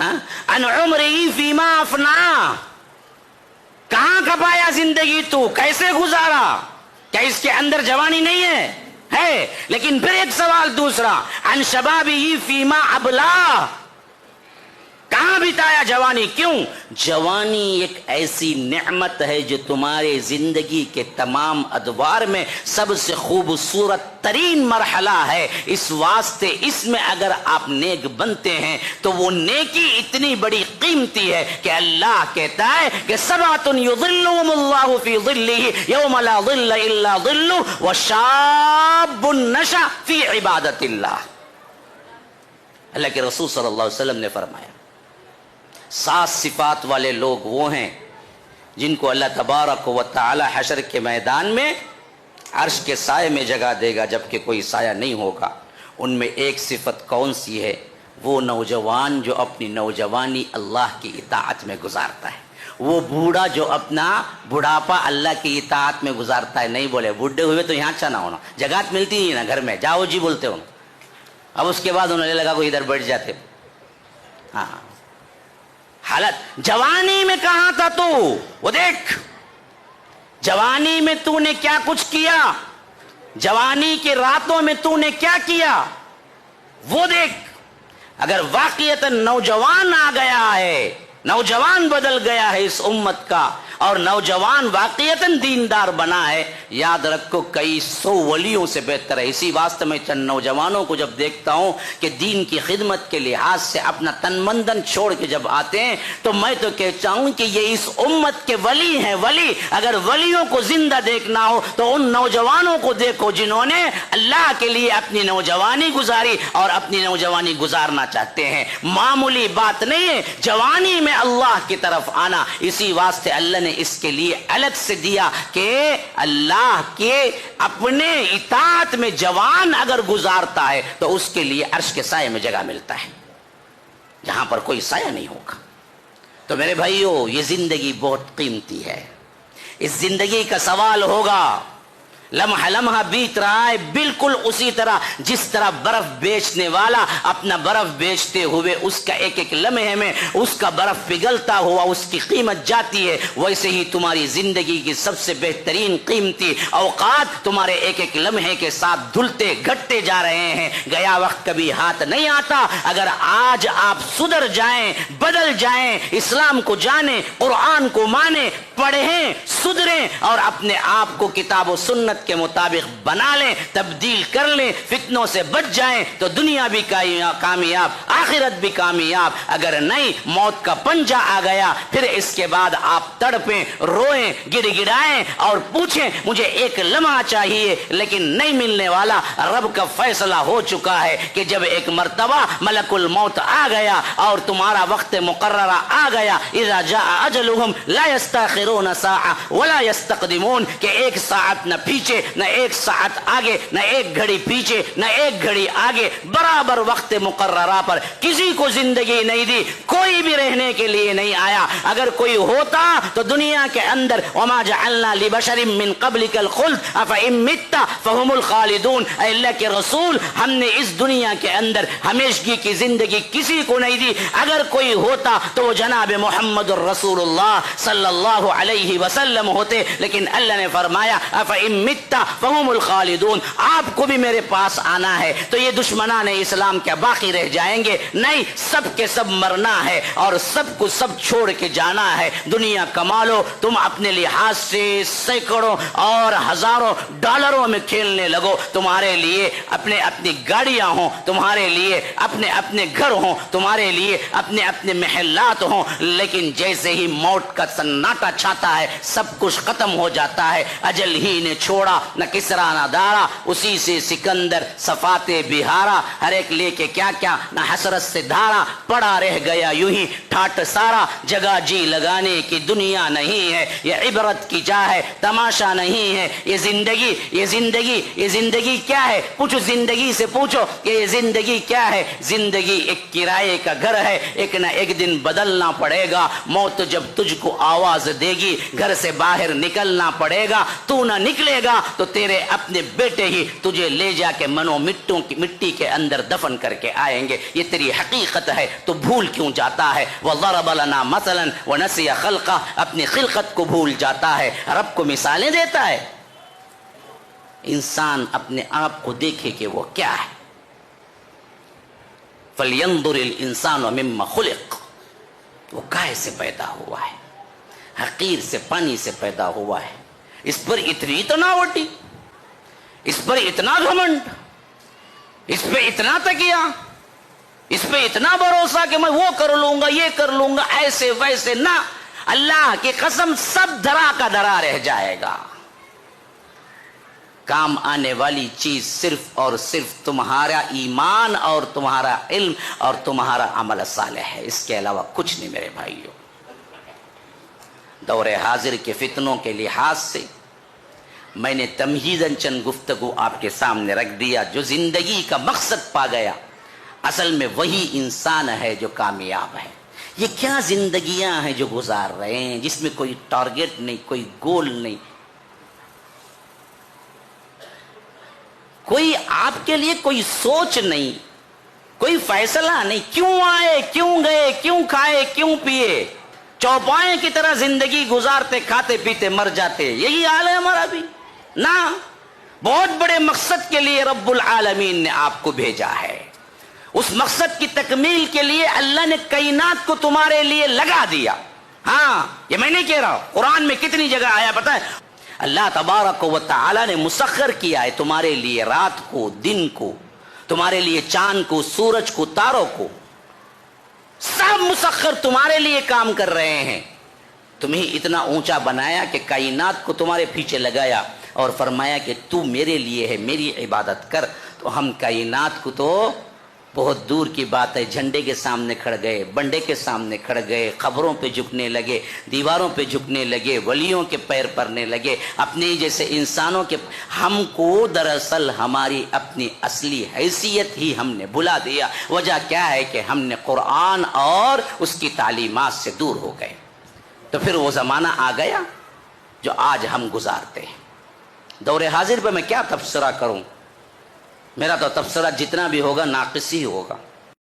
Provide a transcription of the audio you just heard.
ان عمری فیما افنا، کہاں کھپایا زندگی تو، کیسے گزارا، کیا اس کے اندر جوانی نہیں ہے؟ لیکن پھر ایک سوال دوسرا، ان شبابی فیما ابلا، کہاں بتایا جوانی؟ کیوں؟ جوانی ایک ایسی نعمت ہے جو تمہارے زندگی کے تمام ادوار میں سب سے خوبصورت ترین مرحلہ ہے، اس واسطے اس میں اگر آپ نیک بنتے ہیں تو وہ نیکی اتنی بڑی قیمتی ہے کہ اللہ کہتا ہے کہ سبعۃ یظلهم اللہ فی ظلہ یوم لا ظل الا ظلہ وشاب نشأ فی عبادت اللہ۔ اللہ کے رسول صلی اللہ علیہ وسلم نے فرمایا 7 صفات والے لوگ وہ ہیں جن کو اللہ تبارک و تعالی حشر کے میدان میں عرش کے سائے میں جگہ دے گا جبکہ کوئی سایہ نہیں ہوگا۔ ان میں ایک صفت کون سی ہے؟ وہ نوجوان جو اپنی نوجوانی اللہ کی اطاعت میں گزارتا ہے، وہ بوڑھا جو اپنا بڑھاپا اللہ کی اطاعت میں گزارتا ہے۔ نہیں بولے بوڑھے ہوئے تو یہاں اچھا نہ ہونا، جگہ ملتی نہیں نا گھر میں، جاؤ جی بولتے ہو، اب اس کے بعد انہوں نے لگا کوئی ادھر بیٹھ جاتے۔ ہاں حالت جوانی میں کہاں تھا تو؟ وہ دیکھ جوانی میں تو نے کیا کچھ کیا، جوانی کے راتوں میں تو نے کیا کیا، وہ دیکھ۔ اگر واقعتاً نوجوان آ گیا ہے، نوجوان بدل گیا ہے اس امت کا، اور نوجوان واقعتاً دیندار بنا ہے، یاد رکھو کئی 100 ولیوں سے بہتر ہے۔ اسی واسطے میں چند نوجوانوں کو جب دیکھتا ہوں کہ دین کی خدمت کے لحاظ سے اپنا تن مندن چھوڑ کے جب آتے ہیں تو میں تو کہتا ہوں کہ یہ اس امت کے ولی ہیں، ولی۔ اگر ولیوں کو زندہ دیکھنا ہو تو ان نوجوانوں کو دیکھو جنہوں نے اللہ کے لیے اپنی نوجوانی گزاری اور اپنی نوجوانی گزارنا چاہتے ہیں۔ معمولی بات نہیں ہے جوانی میں اللہ کی طرف آنا، اسی واسطے اللہ نے اس کے لیے الگ سے دیا کہ اللہ کے اپنے اطاعت میں جوان اگر گزارتا ہے تو اس کے لیے عرش کے سائے میں جگہ ملتا ہے جہاں پر کوئی سایہ نہیں ہوگا۔ تو میرے بھائیو یہ زندگی بہت قیمتی ہے، اس زندگی کا سوال ہوگا، لمحہ لمحہ بیت رہا ہے بالکل اسی طرح جس طرح برف بیچنے والا اپنا برف بیچتے ہوئے اس کا ایک ایک لمحے میں اس کا برف پگھلتا ہوا اس کی قیمت جاتی ہے، ویسے ہی تمہاری زندگی کی سب سے بہترین قیمتی اوقات تمہارے ایک ایک لمحے کے ساتھ دھلتے گھٹتے جا رہے ہیں، گیا وقت کبھی ہاتھ نہیں آتا۔ اگر آج آپ سدھر جائیں، بدل جائیں، اسلام کو جانیں، قرآن کو مانیں، پڑھیں، سدھریں اور اپنے آپ کو کتاب و سنت کے مطابق بنا لیں، تبدیل کر لیں، فتنوں سے بچ جائیں تو دنیا بھی کامیاب، آخرت بھی کامیاب۔ اگر نہیں موت کا پنجہ آ گیا پھر اس کے بعد آپ تڑپیں، روئیں، گڑ گڑائیں اور پوچھیں مجھے ایک لمحہ چاہیے، لیکن نہیں ملنے والا۔ رب کا فیصلہ ہو چکا ہے کہ جب ایک مرتبہ ملک الموت آ گیا اور تمہارا وقت مقررہ آ گیا، اذا جاء اجلهم لا يستاخرون ساعة ولا يستقدمون، کہ ایک ساعت نہ پیچھے نہ ایک ساعت آگے، نہ ایک گھڑی پیچھے نہ ایک گھڑی آگے، برابر وقت مقررہ پر۔ کسی کو زندگی نہیں دی، کوئی بھی رہنے کے لیے نہیں آیا۔ اگر کوئی ہوتا تو دنیا کے اندر وما جعلنا لبشر من قبلك الخلد افإن مت فهم الخالدون، اے اللہ کے رسول ہم نے اس دنیا کے اندر ہمیشگی کی زندگی کسی کو نہیں دی، اگر کوئی ہوتا تو وہ جناب محمد الرسول اللہ صلی اللہ علیہ وسلم ہوتے، لیکن اللہ نے فرمایا افإن مت فهم الخالدون، آپ کو بھی میرے پاس آنا ہے تو یہ دشمنان اسلام کیا باقی رہ جائیں گے؟ نہیں، سب کے سب مرنا ہے اور سب کو سب چھوڑ کے جانا ہے۔ دنیا کما لو، تم اپنے لحاظ سے سینکڑوں اور ہزاروں ڈالروں میں کھیلنے لگو، تمہارے لیے اپنی گاڑیاں ہوں، تمہارے لیے اپنے گھر ہوں، تمہارے لیے اپنے محلات ہوں، لیکن جیسے ہی موت کا سناٹا چھاتا ہے سب کچھ ختم ہو جاتا ہے۔ اجل ہی نے چھوڑا نہ کسرا نہ دارا، اسی سے سکندر صفات بہارا، ہر ایک لے کے کیا کیا نہ حسرت سے دھارا، پڑا رہ گیا یوں ہی ٹھاٹ سارا، جگہ جی لگانے کی دنیا نہیں ہے، یہ عبرت کی جا ہے تماشا نہیں ہے۔ یہ زندگی کیا ہے؟ پوچھو زندگی سے، پوچھو کہ یہ زندگی کیا ہے؟ زندگی ایک کرائے کا گھر ہے، ایک نہ ایک دن بدلنا پڑے گا۔ موت جب تجھ کو آواز دے گی گھر سے باہر نکلنا پڑے گا، تو نہ نکلے گا گا تو تیرے اپنے بیٹے ہی تجھے لے جا کے منو مٹی کے اندر دفن کر کے آئیں گے. یہ تیری حقیقت ہے تو بھول کیوں جاتا ہے؟ وَضَرَبَ لَنَا مَثَلًا وَنَسِيَ خَلْقَهُ، اپنی خلقت کو بھول جاتا ہے، رب کو مثالیں دیتا ہے. انسان اپنے آپ کو دیکھے کہ وہ کیا ہے. فَلْيَنْظُرِ الْإِنسَانُ مِمَّا خُلِقَ، وہ کائے سے پیدا ہوا ہے؟ حقیر سے، پانی سے پیدا ہوا ہے. اس پر اتنی تناوٹی، اس پر اتنا گھمنڈ، اس پہ اتنا تکیہ، اس پہ اتنا بھروسہ کہ میں وہ کر لوں گا، یہ کر لوں گا، ایسے ویسے. نہ، اللہ کی قسم سب دھرا کا دھرا رہ جائے گا. کام آنے والی چیز صرف اور صرف تمہارا ایمان اور تمہارا علم اور تمہارا عمل صالح ہے، اس کے علاوہ کچھ نہیں میرے بھائیوں. دور حاضر کے فتنوں کے لحاظ سے میں نے تمہیداً چند گفتگو آپ کے سامنے رکھ دیا. جو زندگی کا مقصد پا گیا اصل میں وہی انسان ہے جو کامیاب ہے. یہ کیا زندگیاں ہیں جو گزار رہے ہیں جس میں کوئی ٹارگٹ نہیں، کوئی گول نہیں، کوئی آپ کے لیے کوئی سوچ نہیں، کوئی فیصلہ نہیں. کیوں آئے، کیوں گئے، کیوں کھائے، کیوں پیے، چوپائے کی طرح زندگی گزارتے، کھاتے پیتے مر جاتے. یہی حال ہے ہمارا بھی. نہ، بہت بڑے مقصد کے لیے رب العالمین نے آپ کو بھیجا ہے. اس مقصد کی تکمیل کے لیے اللہ نے کائنات کو تمہارے لیے لگا دیا. ہاں، یہ میں نہیں کہہ رہا ہوں، قرآن میں کتنی جگہ آیا پتہ ہے؟ اللہ تبارک و تعالی نے مسخر کیا ہے تمہارے لیے رات کو، دن کو، تمہارے لیے چاند کو، سورج کو، تاروں کو. سب مسخر تمہارے لیے کام کر رہے ہیں. تمہیں اتنا اونچا بنایا کہ کائنات کو تمہارے پیچھے لگایا اور فرمایا کہ تو میرے لیے ہے، میری عبادت کر. تو ہم کائنات کو تو بہت دور کی بات ہے، جھنڈے کے سامنے کھڑ گئے، بنڈے کے سامنے کھڑ گئے، قبروں پہ جھکنے لگے، دیواروں پہ جھکنے لگے، ولیوں کے پیر پڑنے لگے، اپنے جیسے انسانوں کے. ہم کو دراصل ہماری اپنی اصلی حیثیت ہی ہم نے بھلا دیا. وجہ کیا ہے کہ ہم نے قرآن اور اس کی تعلیمات سے دور ہو گئے. تو پھر وہ زمانہ آ گیا جو آج ہم گزارتے ہیں. دور حاضر پہ میں کیا تبصرہ کروں؟ میرا تو تبصرہ جتنا بھی ہوگا ناقص ہی ہوگا.